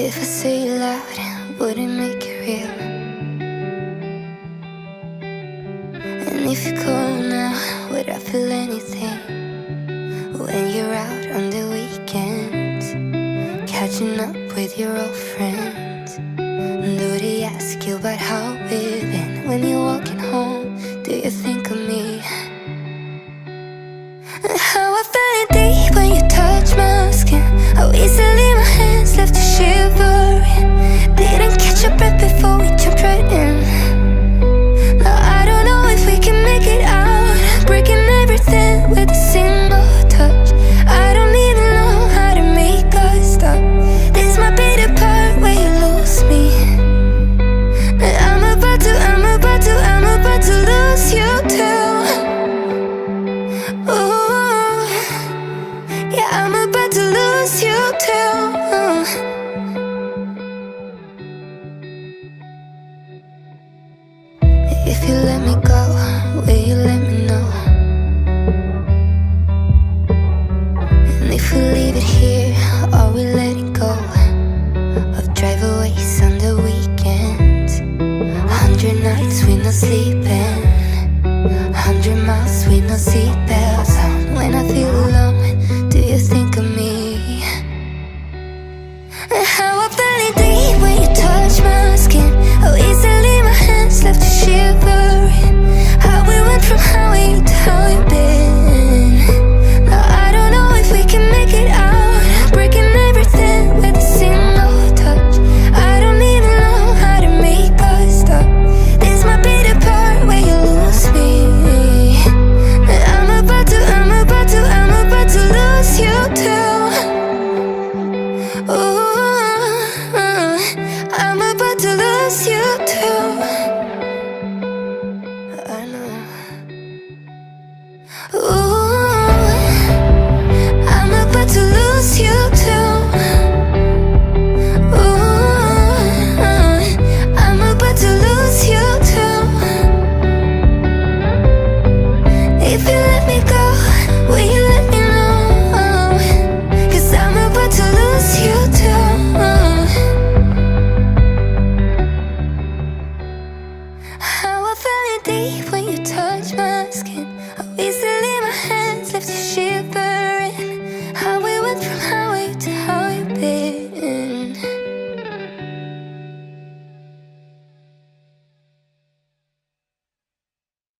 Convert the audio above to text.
If I say it loud, would it make it real? And if you call now, would I feel anything? When you're out on the weekends, catching up with your old friends, do they ask you about how we've been? When you're walking home, do you think